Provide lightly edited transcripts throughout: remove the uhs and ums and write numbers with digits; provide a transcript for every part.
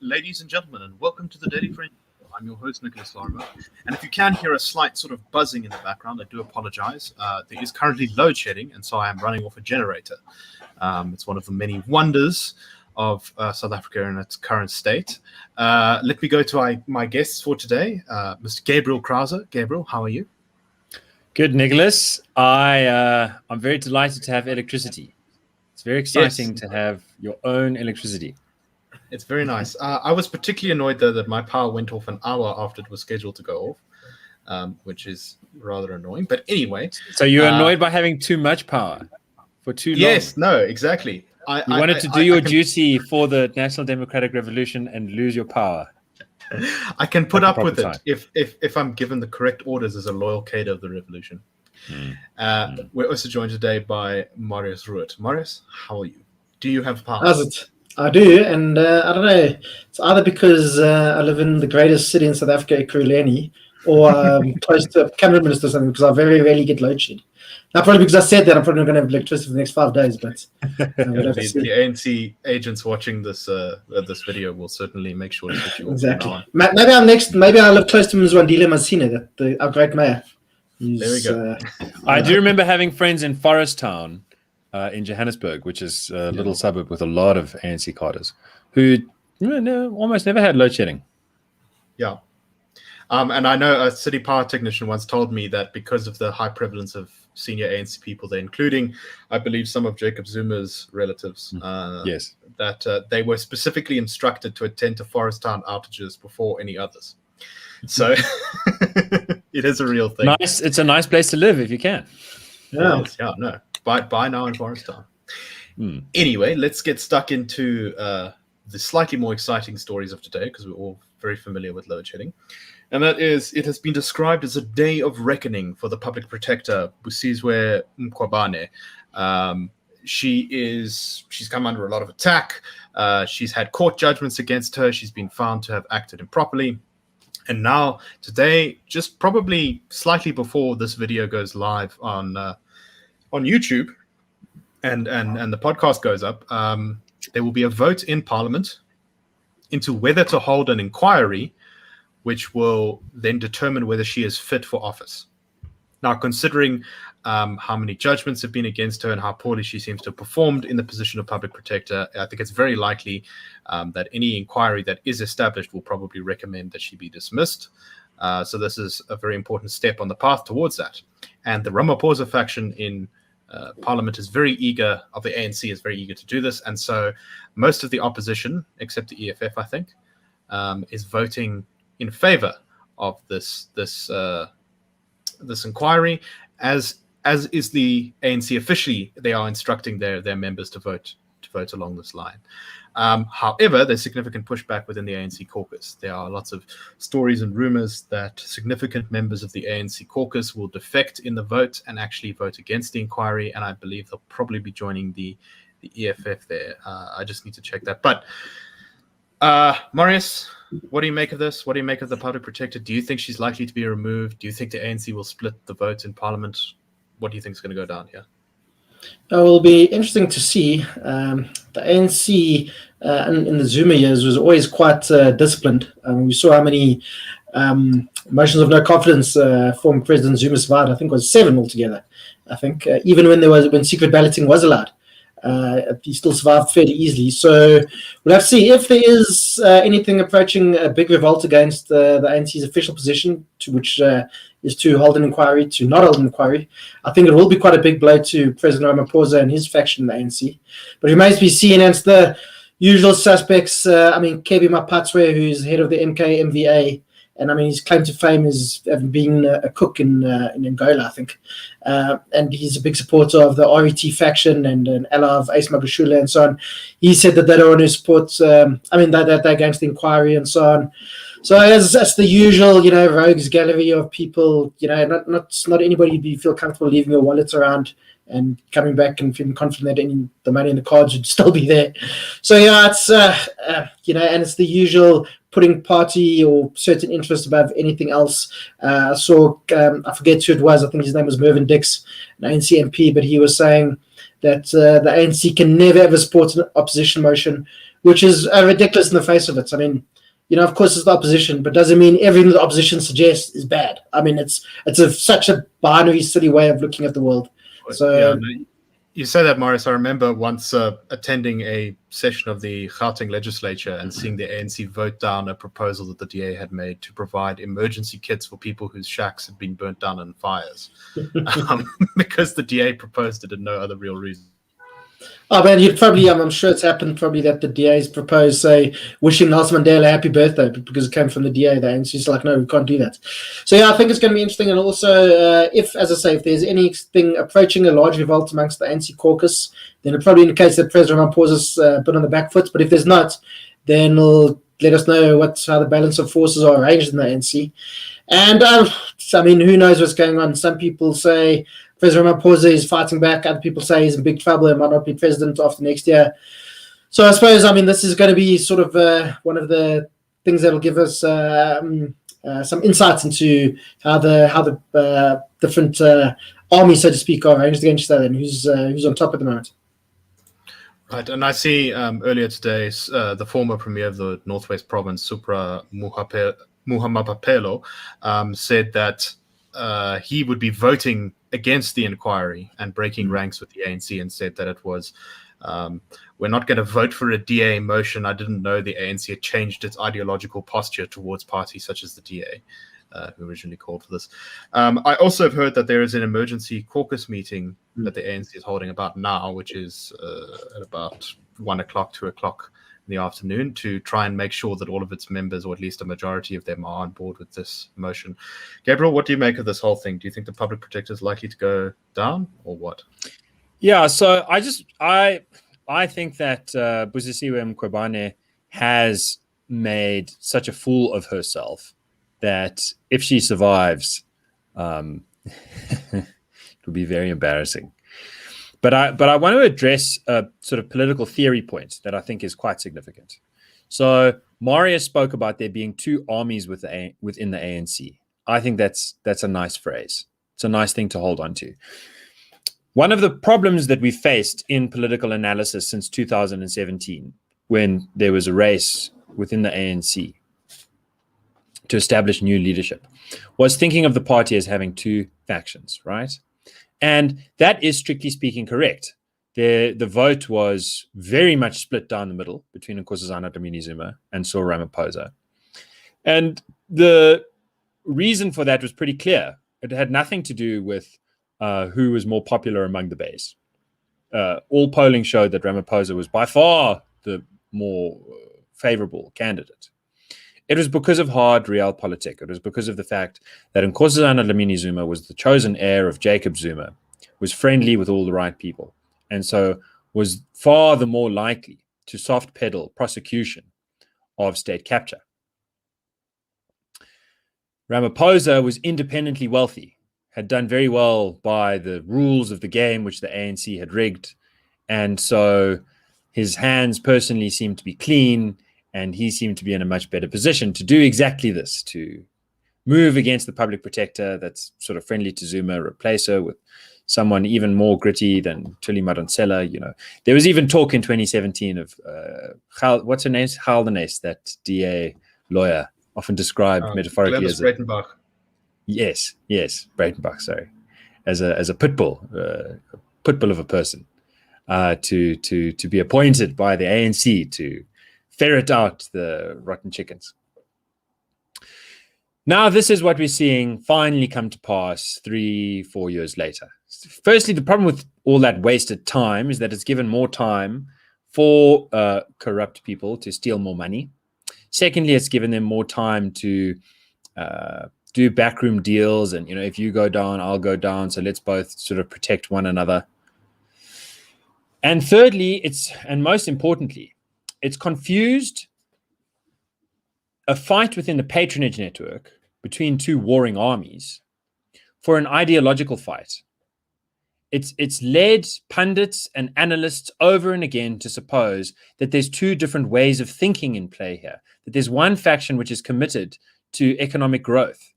Ladies and gentlemen, and welcome to the Daily Friend. I'm your host, Nicholas Lorimer. And if you can hear a slight sort of buzzing in the background, I do apologize. There is currently load shedding, and so I am running off a generator. It's one of the many wonders of South Africa in its current state. Let me go to my guests for today, Mr. Gabriel Crouse. Gabriel, how are you? Good, Nicholas. I'm very delighted to have electricity. It's very exciting to have your own electricity. It's very nice. I was particularly annoyed, though, that my power went off an hour after it was scheduled to go off, which is rather annoying. But anyway. So you're annoyed by having too much power for too long? Yes, no, exactly. You wanted to do your duty for the National Democratic Revolution and lose your power. I can put up with it if I'm given the correct orders as a loyal cater of the revolution. We're also joined today by Marius Roodt. Marius, how are you? Do you have power? How's it? I do, and I don't know. It's either because I live in the greatest city in South Africa, Ekurhuleni, or close to a cabinet minister or something, because I very rarely get load shed. Now, probably because I said that, I'm probably not going to have electricity for the next 5 days. But the ANC agents watching this video will certainly make sure to put you exactly. Maybe I'm next. Maybe I live close to Mzwandile Masina, our great mayor. There we go. I do remember having friends in Forest Town. In Johannesburg, which is a little suburb with a lot of ANC cadres, who almost never had load shedding. Yeah. And I know a city power technician once told me that because of the high prevalence of senior ANC people there, including, I believe, some of Jacob Zuma's relatives, yes, that they were specifically instructed to attend to Forest Town outages before any others. So it is a real thing. Nice. It's a nice place to live if you can. Yeah. Yeah, no. Buy now in Forest Town. Anyway, let's get stuck into the slightly more exciting stories of today, because we're all very familiar with load shedding. And that is, it has been described as a day of reckoning for the public protector, Busizwe Mkhwebane. She's come under a lot of attack. She's had court judgments against her. She's been found to have acted improperly. And now, today, just probably slightly before this video goes live on YouTube and the podcast goes up, there will be a vote in Parliament into whether to hold an inquiry, which will then determine whether she is fit for office. Now, considering how many judgments have been against her and how poorly she seems to have performed in the position of public protector, I think it's very likely that any inquiry that is established will probably recommend that she be dismissed. So this is a very important step on the path towards that. And the Ramaphosa faction in Parliament is very eager, of the ANC is very eager to do this. And so most of the opposition, except the EFF, I think, is voting in favor of this inquiry, as is the ANC officially. They are instructing their members to vote along this line. However, there's significant pushback within the ANC caucus. There are lots of stories and rumors that significant members of the ANC caucus will defect in the vote and actually vote against the inquiry, and I believe they'll probably be joining the EFF there. I just need to check that. But Marius, what do you make of this? What do you make of the public protector? Do you think she's likely to be removed? Do you think the ANC will split the vote in Parliament? What do you think is going to go down here? It will be interesting to see. The ANC in the Zuma years was always quite disciplined. We saw how many motions of no confidence former President Zuma survived. I think it was 7 altogether. I think even when secret balloting was allowed, he still survived fairly easily. So we'll have to see if there is anything approaching a big revolt against the ANC's official position, which is to hold an inquiry, to not hold an inquiry. I think it will be quite a big blow to President Ramaphosa and his faction in the ANC. But it remains to be seen. And it's the usual suspects. Kebi Mapatswe, who's head of the MK MVA, and his claim to fame is having been a cook in Angola, I think. And he's a big supporter of the RET faction and an ally of Ace Magashule and so on. He said that they don't want to support, that they're against the inquiry and so on. So that's the usual, rogues gallery of people, not anybody you feel comfortable leaving your wallet around and coming back and feeling confident that the money in the cards would still be there. So, it's, and it's the usual putting party or certain interest above anything else. I saw, I forget who it was, I think his name was Mervyn Dix, an ANC MP, but he was saying that the ANC can never ever support an opposition motion which is ridiculous in the face of it. I mean, of course it's the opposition, but doesn't mean everything the opposition suggests is bad. I mean, it's such a binary, silly way of looking at the world. So. Yeah, you say that, Marius. I remember once attending a session of the Gauteng legislature and seeing the ANC vote down a proposal that the DA had made to provide emergency kits for people whose shacks had been burnt down in fires, because the DA proposed it and no other real reason. Oh man, you'd probably, I'm sure it's happened probably that the DA's proposed, say, wishing Nelson Mandela a happy birthday, but because it came from the DA, the ANC's like, no, we can't do that. So yeah, I think it's going to be interesting. And also, if there's anything approaching a large revolt amongst the ANC caucus, then it probably indicates that President Ramaphosa's a bit on the back foot. But if there's not, then it'll let us know how the balance of forces are arranged in the ANC. And I mean, who knows what's going on? Some people say President Ramaphosa is fighting back. Other people say he's in big trouble and might not be president after next year. So I suppose, this is going to be sort of one of the things that will give us some insights into how the different armies, so to speak, are arranged against each other and who's on top at the moment. Right, and I see earlier today the former premier of the Northwest Province, Supra Muhamapapelo, said that he would be voting against the inquiry and breaking ranks with the ANC, and said that it was, we're not going to vote for a DA motion. I didn't know the ANC had changed its ideological posture towards parties such as the DA, who originally called for this. I also have heard that there is an emergency caucus meeting that the ANC is holding about now, which is at about 1 o'clock, 2 o'clock in the afternoon, to try and make sure that all of its members, or at least a majority of them, are on board with this motion. Gabriel, what do you make of this whole thing? Do you think the public protector is likely to go down, or what? Yeah, so I think that Busisiwe Mkhwebane has made such a fool of herself that if she survives, it will be very embarrassing. But I want to address a sort of political theory point that I think is quite significant. So Marius spoke about there being two armies within the ANC. I think that's a nice phrase. It's a nice thing to hold on to. One of the problems that we faced in political analysis since 2017, when there was a race within the ANC to establish new leadership, was thinking of the party as having two factions, right? And that is strictly speaking correct. The vote was very much split down the middle between Nkosazana Dlamini-Zuma and Cyril Ramaphosa. And the reason for that was pretty clear. It had nothing to do with who was more popular among the base. All polling showed that Ramaphosa was by far the more favorable candidate. It was because of hard realpolitik. It was because of the fact that Nkosazana Dlamini-Zuma was the chosen heir of Jacob Zuma, was friendly with all the right people, and so was far the more likely to soft pedal prosecution of state capture. Ramaphosa was independently wealthy, had done very well by the rules of the game which the ANC had rigged, and so his hands personally seemed to be clean, and he seemed to be in a much better position to do exactly this, to move against the public protector that's sort of friendly to Zuma, replace her with someone even more gritty than Thuli Madonsela. There was even talk in 2017 of what's her name? Haldenes, that DA lawyer, often described metaphorically Glennis as Breitenbach. Yes, Breitenbach, sorry, as a pit bull of a person, to be appointed by the ANC to ferret out the rotten chickens. Now, this is what we're seeing finally come to pass 3-4 years later. Firstly, the problem with all that wasted time is that it's given more time for corrupt people to steal more money. Secondly, it's given them more time to do backroom deals, and if you go down, I'll go down, so let's both sort of protect one another. And thirdly, and most importantly, it's confused a fight within the patronage network between two warring armies for an ideological fight. It's led pundits and analysts over and again to suppose that there's two different ways of thinking in play here, that there's one faction which is committed to economic growth,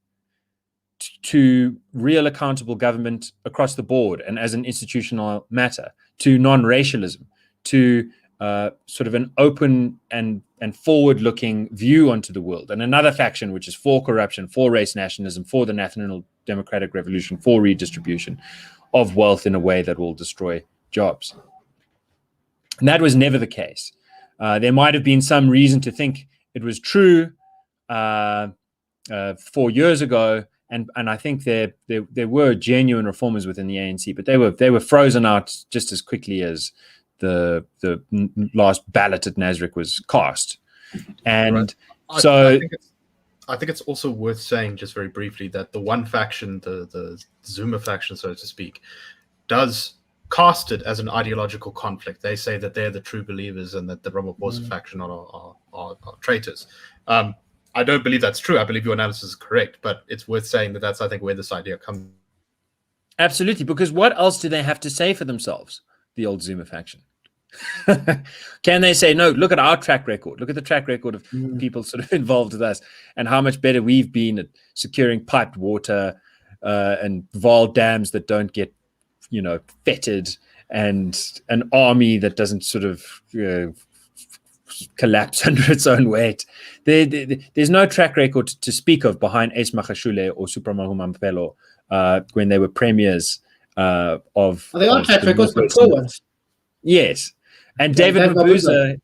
to real accountable government across the board and as an institutional matter, to non-racialism, to sort of an open and forward-looking view onto the world, and another faction which is for corruption, for race nationalism, for the national democratic revolution, for redistribution of wealth in a way that will destroy jobs. And that was never the case. There might have been some reason to think it was true 4 years ago, and I think there were genuine reformers within the ANC, but they were frozen out just as quickly as the last ballot at Nasrec was cast. And so I think it's also worth saying, just very briefly, that the one faction, the Zuma faction, so to speak, does cast it as an ideological conflict. They say that they're the true believers and that the Ramaphosa faction are traitors. I don't believe that's true. I believe your analysis is correct, but it's worth saying that that's, I think, where this idea comes. Absolutely, because what else do they have to say for themselves, the old Zuma faction? Can they say, no, look at our track record, look at the track record of people sort of involved with us and how much better we've been at securing piped water and Vaal dams that don't get, fettered, and an army that doesn't sort of collapse under its own weight. There's no track record to speak of behind Ace Magashule or Supramahu Mampelo when they were premiers of. They are track records, but poor ones. Yes, and David Mabuza.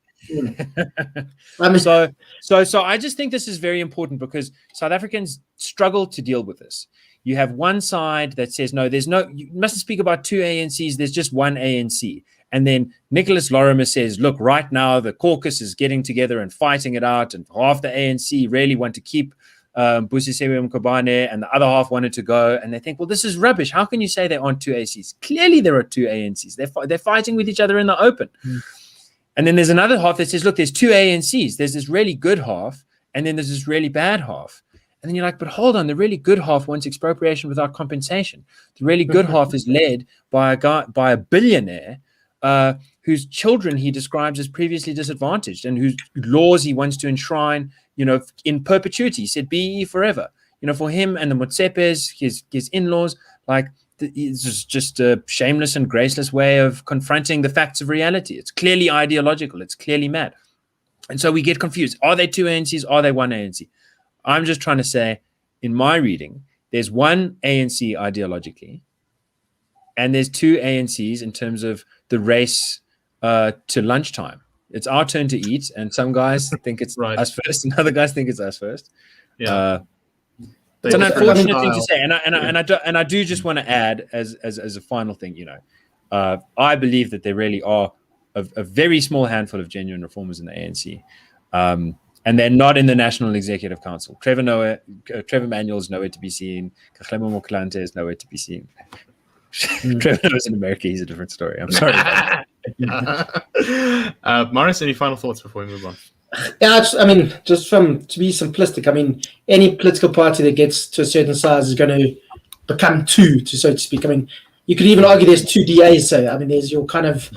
So I just think this is very important because South Africans struggle to deal with this. You have one side that says, no, you mustn't speak about two ANCs, there's just one ANC. And then Nicholas Lorimer says, look, right now the caucus is getting together and fighting it out, and half the ANC really want to keep Busisiwe Mkhwebane, and the other half wanted to go. And they think, well, this is rubbish. How can you say there aren't two ANCs? Clearly there are two ANCs. They're fighting with each other in the open. And then there's another half that says, look, there's two ANCs. There's this really good half, and then there's this really bad half. And then you're like, but hold on, the really good half wants expropriation without compensation. The really good half is led by a billionaire whose children he describes as previously disadvantaged and whose laws he wants to enshrine, in perpetuity. He said, BE forever. For him and the Motsepes, his in-laws, like, it's just a shameless and graceless way of confronting the facts of reality. It's clearly ideological. It's clearly mad. And so we get confused. Are they two ANCs? Are they one ANC? I'm just trying to say, in my reading, there's one ANC ideologically, and there's two ANCs in terms of the race to lunchtime. It's our turn to eat, and some guys think it's us first, and other guys think it's us first. Yeah. It's an unfortunate thing to say, and I do just want to add as a final thing, I believe that there really are a very small handful of genuine reformers in the ANC, and they're not in the National Executive Council. Trevor Manuel is nowhere to be seen. Kgalema Moklante is nowhere to be seen. Trevor Noah's in America. He's a different story. I'm sorry about that. Marius, any final thoughts before we move on? Yeah, to be simplistic, any political party that gets to a certain size is going to become two, so to speak. You could even argue there's two DAs. So, there's your kind of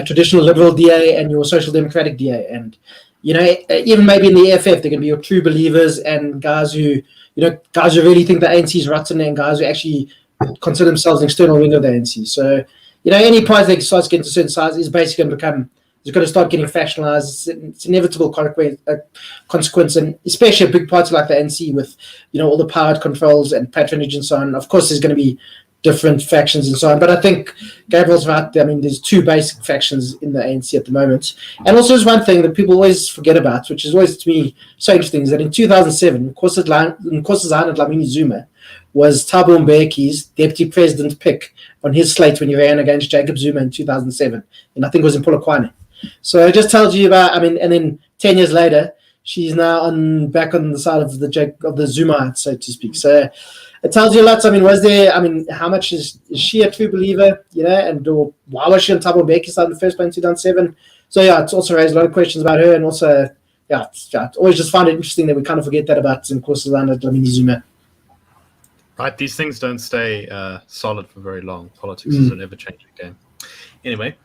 traditional liberal DA and your social democratic DA. And, even maybe in the EFF, they're going to be your true believers and guys who really think the ANC is rotten and guys who actually consider themselves an external wing of the ANC. So, any party that starts getting to a certain size is basically going to start getting factionalized. It's inevitable consequence, and especially a big party like the ANC with, all the power controls and patronage and so on. Of course, there's going to be different factions and so on. But I think Gabriel's right. There's two basic factions in the ANC at the moment. And also there's one thing that people always forget about, which is always to me so interesting, is that in 2007, Nkosazana Dlamini Zuma was Thabo Mbeki's deputy president pick on his slate when he ran against Jacob Zuma in 2007. And I think it was in Polokwane. So it just tells you about, and then 10 years later, she's now back on the side of the Zuma, so to speak. So it tells you a lot. How much is she a true believer, and why was she on Thabo Mbeki's side in the first place in 2007? So yeah, it's also raised a lot of questions about her, and also, I always just find it interesting that we kind of forget that about Nkosazana Dlamini Zuma. Right, these things don't stay solid for very long. Politics is an ever-changing game. Anyway,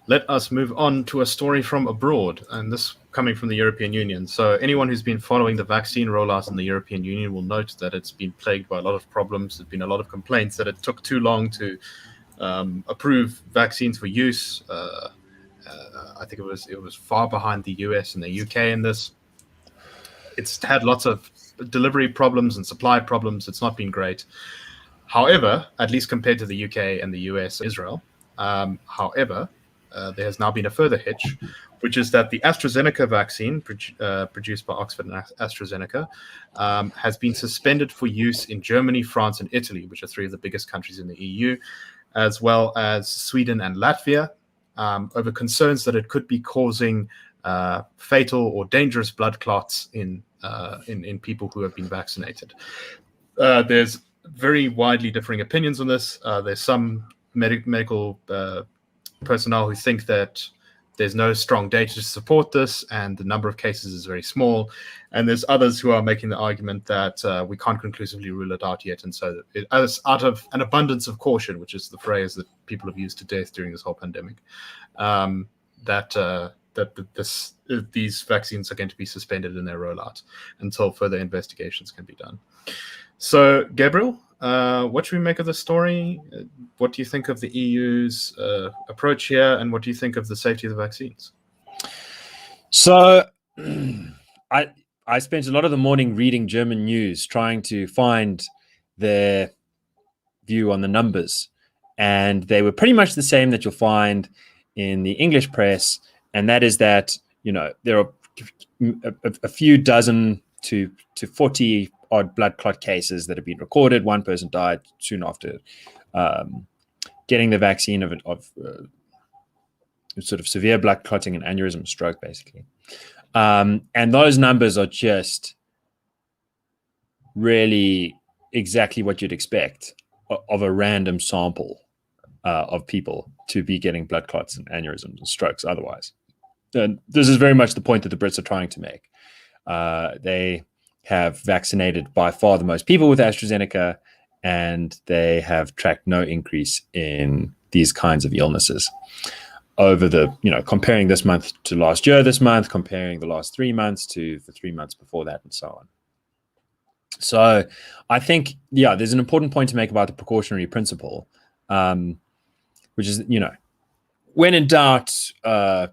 let us move on to a story from abroad, and this coming from the European Union. So anyone who's been following the vaccine rollout in the European Union will note that it's been plagued by a lot of problems. There's been a lot of complaints that it took too long to approve vaccines for use, I think it was far behind the US and the UK in this. It's had lots of delivery problems and supply problems. It's not been great. However, at least compared to the UK and the US, Israel, however, there has now been a further hitch, which is that the AstraZeneca vaccine produced by Oxford and AstraZeneca has been suspended for use in Germany, France, and Italy, which are three of the biggest countries in the EU, as well as Sweden and Latvia, over concerns that it could be causing fatal or dangerous blood clots in people who have been vaccinated. There's very widely differing opinions on this. There's some medical personnel who think that there's no strong data to support this, and the number of cases is very small. And there's others who are making the argument that we can't conclusively rule it out yet. And so as out of an abundance of caution, which is the phrase that people have used to death during this whole pandemic, these vaccines are going to be suspended in their rollout until further investigations can be done. So, Gabriel, what should we make of the story? What do you think of the EU's approach here, and what do you think of the safety of the vaccines? So, I spent a lot of the morning reading German news, trying to find their view on the numbers, and they were pretty much the same that you'll find in the English press, and that is that, there are a few dozen to 40 odd blood clot cases that have been recorded. One person died soon after getting the vaccine of sort of severe blood clotting and aneurysm stroke, basically. And those numbers are just really exactly what you'd expect of a random sample of people to be getting blood clots and aneurysms and strokes otherwise. And this is very much the point that the Brits are trying to make. They have vaccinated by far the most people with AstraZeneca, and they have tracked no increase in these kinds of illnesses over the, comparing this month to last year, this month, comparing the last 3 months to the 3 months before that, and so on. So I think, there's an important point to make about the precautionary principle, which is, when in doubt,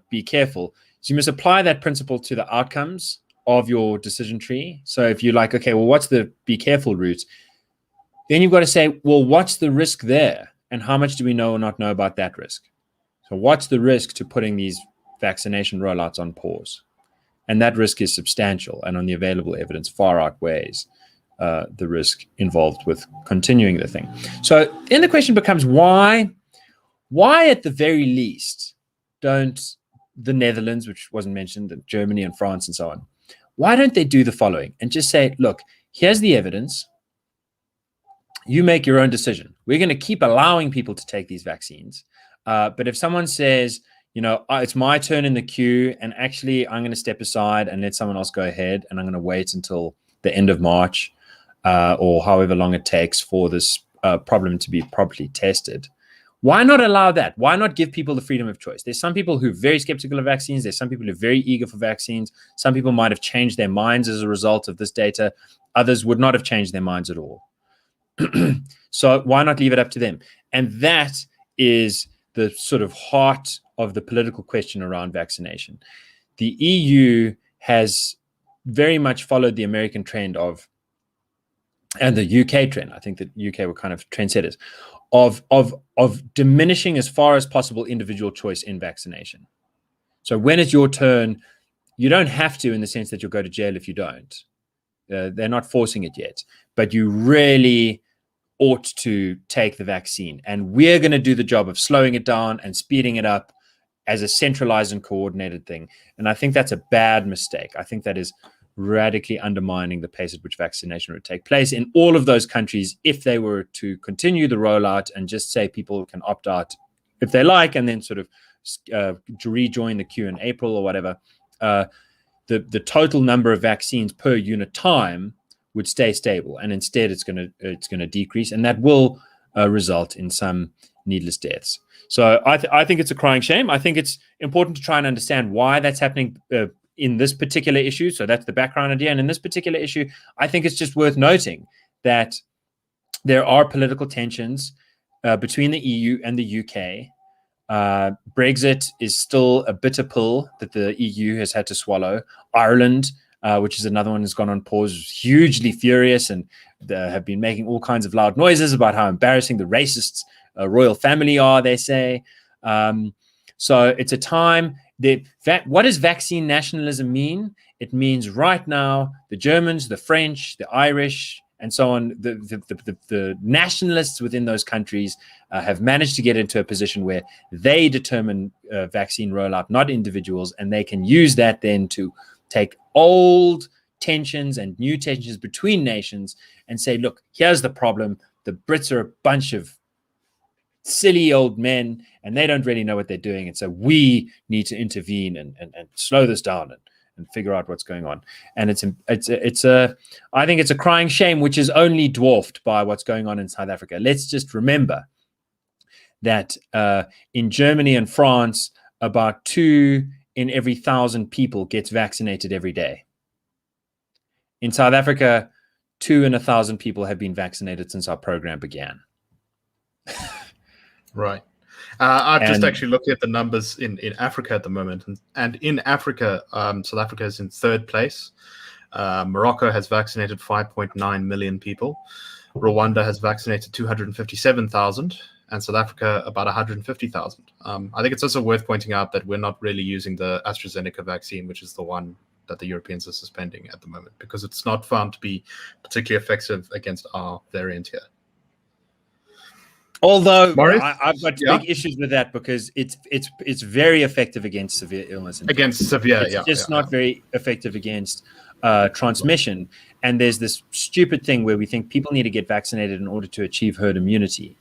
be careful. So you must apply that principle to the outcomes of your decision tree. So if you're like, okay, well, what's the be careful route? Then you've got to say, well, what's the risk there? And how much do we know or not know about that risk? So what's the risk to putting these vaccination rollouts on pause? And that risk is substantial, and on the available evidence far outweighs the risk involved with continuing the thing. So then the question becomes, why at the very least don't the Netherlands, which wasn't mentioned, and Germany and France and so on, why don't they do the following and just say, look, here's the evidence. You make your own decision. We're going to keep allowing people to take these vaccines. But if someone says, it's my turn in the queue, and actually I'm going to step aside and let someone else go ahead, and I'm going to wait until the end of March or however long it takes for this problem to be properly tested. Why not allow that? Why not give people the freedom of choice? There's some people who are very skeptical of vaccines. There's some people who are very eager for vaccines. Some people might have changed their minds as a result of this data. Others would not have changed their minds at all. So why not leave it up to them? And that is the sort of heart of the political question around vaccination. The EU has very much followed the American trend and the UK trend. I think that UK were kind of trendsetters of diminishing as far as possible individual choice in vaccination. So when it's your turn, you don't have to, in the sense that you'll go to jail if you don't. They're not forcing it yet, but you really ought to take the vaccine. And we're going to do the job of slowing it down and speeding it up as a centralized and coordinated thing. And I think that's a bad mistake. I think that is radically undermining the pace at which vaccination would take place in all of those countries if they were to continue the rollout and just say people can opt out if they like, and then sort of rejoin the queue in April or whatever. The total number of vaccines per unit time would stay stable, and instead it's going to decrease, and that will result in some needless deaths. So I think it's a crying shame. I think it's important to try and understand why that's happening in this particular issue. So that's the background idea. And in this particular issue, I think it's just worth noting that there are political tensions between the EU and the UK Brexit is still a bitter pill that the EU has had to swallow. Ireland, which is another one that's gone on pause, is hugely furious and have been making all kinds of loud noises about how embarrassing the racists royal family are, they say. So it's a time that what does vaccine nationalism mean? It means right now the Germans, the French, the Irish, and so on, the nationalists within those countries have managed to get into a position where they determine vaccine rollout, not individuals, and they can use that then to take old tensions and new tensions between nations and say, look, here's the problem. The Brits are a bunch of silly old men and they don't really know what they're doing. And so we need to intervene and slow this down and figure out what's going on. And I think it's a crying shame, which is only dwarfed by what's going on in South Africa. Let's just remember that in Germany and France, about 2 in every 1,000 people gets vaccinated every day. In South Africa, 2 in 1,000 people have been vaccinated since our program began. Right. I'm just actually looking at the numbers in Africa at the moment. And in Africa, South Africa is in 3rd place. Morocco has vaccinated 5.9 million people. Rwanda has vaccinated 257,000. And South Africa about 150,000. I think it's also worth pointing out that we're not really using the AstraZeneca vaccine, which is the one that the Europeans are suspending at the moment, because it's not found to be particularly effective against our variant here. Although Marius? I've got big issues with that because it's very effective against severe illness. Against severe, it's just not very effective against transmission. And there's this stupid thing where we think people need to get vaccinated in order to achieve herd immunity,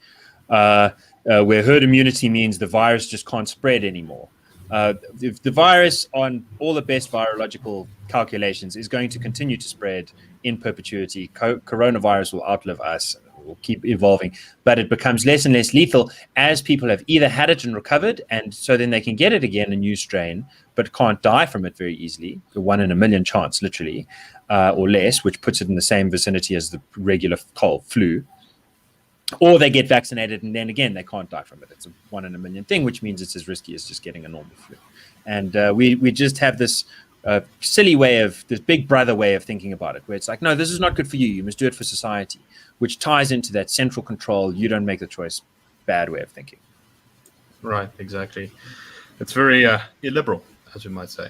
where herd immunity means the virus just can't spread anymore. If the virus, on all the best virological calculations, is going to continue to spread in perpetuity, coronavirus will outlive us. Will keep evolving, but it becomes less and less lethal as people have either had it and recovered, and so then they can get it again, a new strain, but can't die from it very easily, a 1 in a million chance, literally, or less, which puts it in the same vicinity as the regular cold flu. Or they get vaccinated and then again they can't die from it. It's a 1 in a million thing, which means it's as risky as just getting a normal flu. And we just have this silly way of, this big brother way of thinking about it, where it's like, no, this is not good for you. You must do it for society, which ties into that central control. You don't make the choice. Bad way of thinking. Right, exactly. It's very illiberal, as we might say.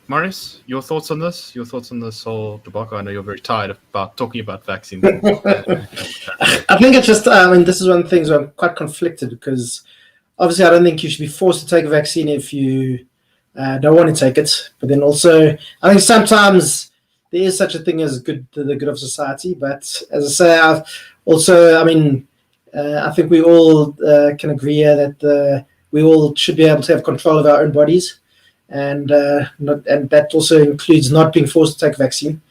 Marius, your thoughts on this? Your thoughts on this whole debacle? I know you're very tired about talking about vaccines. I think it's just, this is one of the things where I'm quite conflicted, because obviously I don't think you should be forced to take a vaccine if you don't want to take it. But then also, I think sometimes there is such a thing as the good of society. But as I say, I think we all can agree here that we all should be able to have control of our own bodies. And that also includes not being forced to take a vaccine.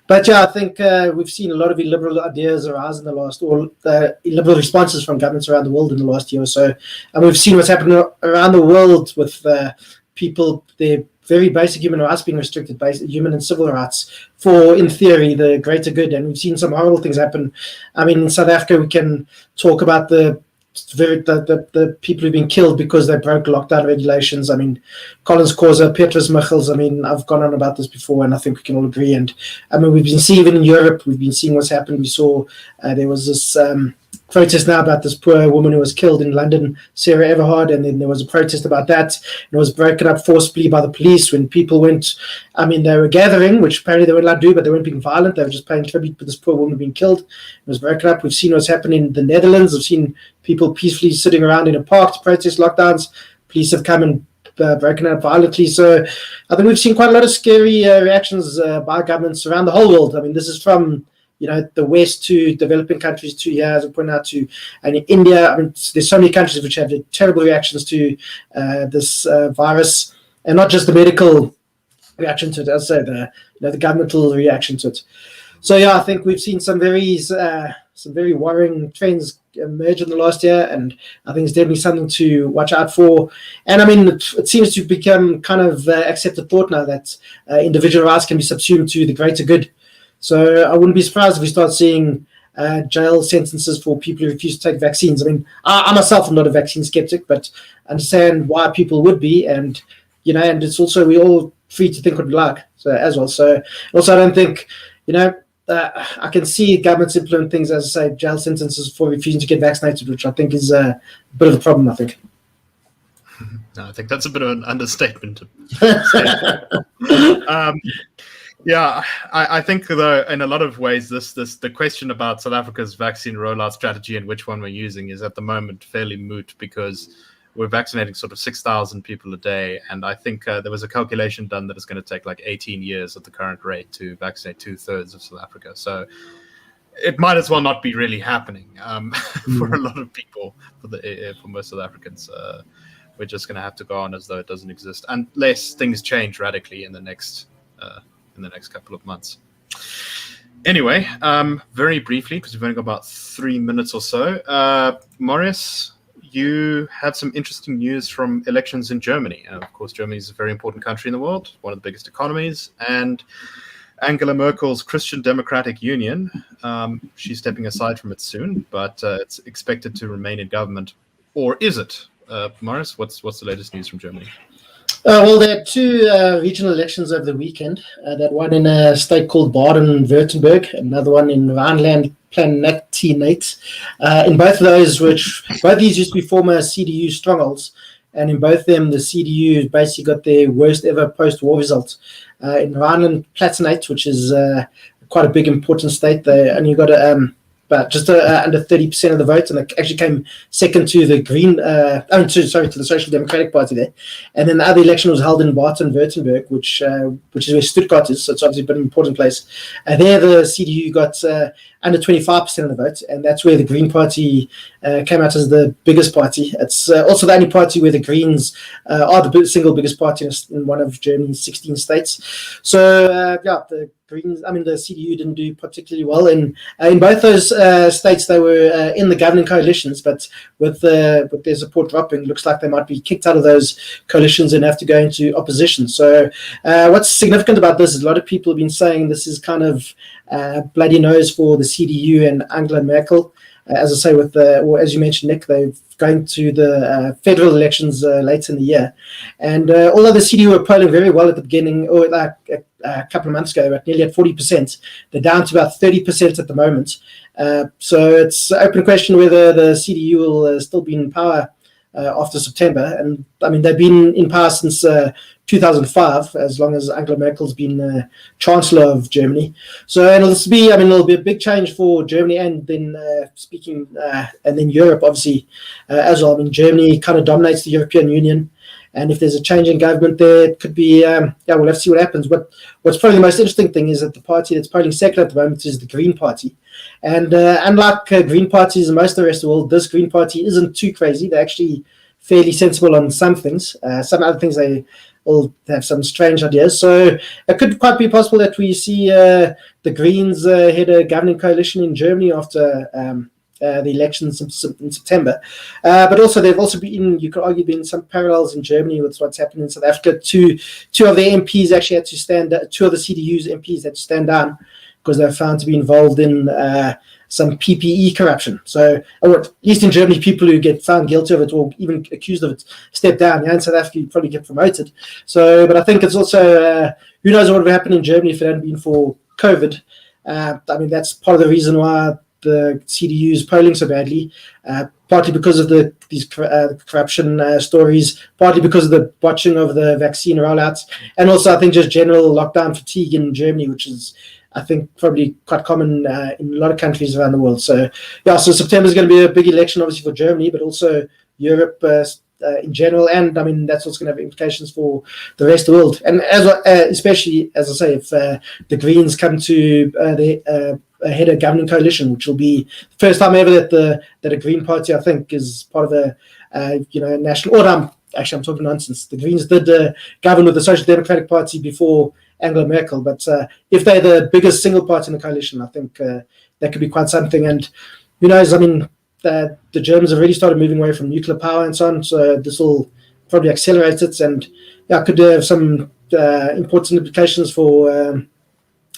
But yeah, I think we've seen a lot of illiberal ideas arise in the last, or illiberal responses from governments around the world in the last year or so. And we've seen what's happened around the world with people, their very basic human rights being restricted, basic human and civil rights for, in theory, the greater good. And we've seen some horrible things happen. I mean, in South Africa, we can talk about the people who've been killed because they broke lockdown regulations. I mean, Collins Causa, Petrus Michels. I mean, I've gone on about this before, and I think we can all agree. And I mean, we've been seeing, even in Europe, we've been seeing what's happened. We saw there was this protest now about this poor woman who was killed in London, Sarah Everhard, and then there was a protest about that. And it was broken up forcibly by the police when people went. I mean, they were gathering, which apparently they weren't allowed to do, but they weren't being violent. They were just paying tribute to this poor woman being killed. It was broken up. We've seen what's happened in the Netherlands. We've seen people peacefully sitting around in a park to protest lockdowns. Police have come and broken up violently. So I think we've seen quite a lot of scary reactions by governments around the whole world. I mean, this is from the West to developing countries to here, as I point out, to, and in India. I mean, there's so many countries which have terrible reactions to this virus, and not just the medical reaction to it, as I say, the governmental reaction to it. So yeah, I think we've seen some very worrying trends emerge in the last year, and I think it's definitely something to watch out for. And I mean, it seems to become kind of accepted thought now that individual rights can be subsumed to the greater good. So I wouldn't be surprised if we start seeing jail sentences for people who refuse to take vaccines. I mean, I myself am not a vaccine skeptic, but understand why people would be, and and it's also we're all free to think what we like, so as well. So also, I don't think I can see governments implement things, as I say, jail sentences for refusing to get vaccinated, which I think is a bit of a problem, I think. No, I think that's a bit of an understatement. Yeah, I think though in a lot of ways the question about South Africa's vaccine rollout strategy and which one we're using is at the moment fairly moot, because we're vaccinating sort of 6,000 people a day, and I think there was a calculation done that it's going to take like 18 years at the current rate to vaccinate 2/3 of South Africa. So it might as well not be really happening for a lot of people, for most South Africans. We're just going to have to go on as though it doesn't exist, unless things change radically in the next couple of months. Anyway, very briefly, because we've only got about 3 minutes or so, Marius, you have some interesting news from elections in Germany. Of course, Germany is a very important country in the world, one of the biggest economies, and Angela Merkel's Christian Democratic Union, she's stepping aside from it soon, but it's expected to remain in government. Or is it? Marius, what's the latest news from Germany? Well, there are two regional elections over the weekend. That one in a state called Baden-Württemberg, another one in Rhineland-Palatinate. In both of those, both these used to be former CDU strongholds, and in both of them, the CDU basically got their worst ever post-war result. In Rhineland-Palatinate, which is quite a big, important state, they only got but just under 30% of the vote, and it actually came second to the to the Social Democratic Party there. And then the other election was held in Baden-Württemberg, which is where Stuttgart is, so it's obviously a bit of an important place. There, the CDU got under 25% of the vote, and that's where the Green Party came out as the biggest party. It's also the only party where the Greens are the single biggest party in one of Germany's 16 states. So, the CDU didn't do particularly well. In both those states, they were in the governing coalitions, but with their support dropping, looks like they might be kicked out of those coalitions and have to go into opposition. So what's significant about this is a lot of people have been saying this is kind of bloody nose for the CDU and Angela Merkel. As I say, as you mentioned, Nick, they're going to the federal elections later in the year. And although the CDU were polling very well at the beginning, or like a couple of months ago, they were nearly at 40%. They're down to about 30% at the moment. So it's an open question whether the CDU will still be in power after September. And I mean, they've been in power since 2005, as long as Angela Merkel's been Chancellor of Germany. So, and it'll be a big change for Germany, and then and then Europe, obviously, as well. I mean, Germany kind of dominates the European Union, and if there's a change in government there, it could be, we'll have to see what happens. But what's probably the most interesting thing is that the party that's polling second at the moment is the Green Party. And unlike Green parties in most of the rest of the world, this Green Party isn't too crazy. They're actually fairly sensible on some things. Some other things they will have some strange ideas. So it could quite be possible that we see the Greens head a governing coalition in Germany after the elections in September. But also there have also been, you could argue, been some parallels in Germany with what's happened in South Africa. Two of their MPs actually had to two of the CDU's MPs had to stand down because they were found to be involved in some PPE corruption. So, or at least in Germany, people who get found guilty of it or even accused of it step down. Yeah, in South Africa, you probably get promoted. So, but I think it's also, who knows what would have happened in Germany if it hadn't been for COVID. I mean, that's part of the reason why the CDU is polling so badly, partly because of these corruption stories, partly because of the botching of the vaccine rollouts, and also I think just general lockdown fatigue in Germany, which is, I think, probably quite common in a lot of countries around the world. So, so September is going to be a big election, obviously, for Germany, but also Europe in general. And, I mean, that's what's going to have implications for the rest of the world. And especially, as I say, if the Greens come to head a governing coalition, which will be the first time ever that a Green Party, I think, is part of a national order. Actually, I'm talking nonsense. The Greens did govern with the Social Democratic Party before Angela Merkel, but if they're the biggest single party in the coalition, I think that could be quite something. And who knows? I mean, the Germans have already started moving away from nuclear power and so on, so this will probably accelerate it, and could have some important implications for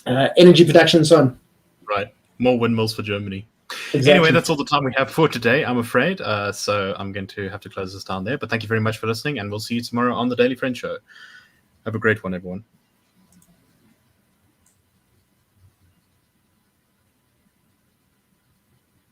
energy production and so on. Right. More windmills for Germany. Exactly. Anyway, that's all the time we have for today, I'm afraid. So I'm going to have to close this down there. But thank you very much for listening, and we'll see you tomorrow on the Daily Friend Show. Have a great one, everyone.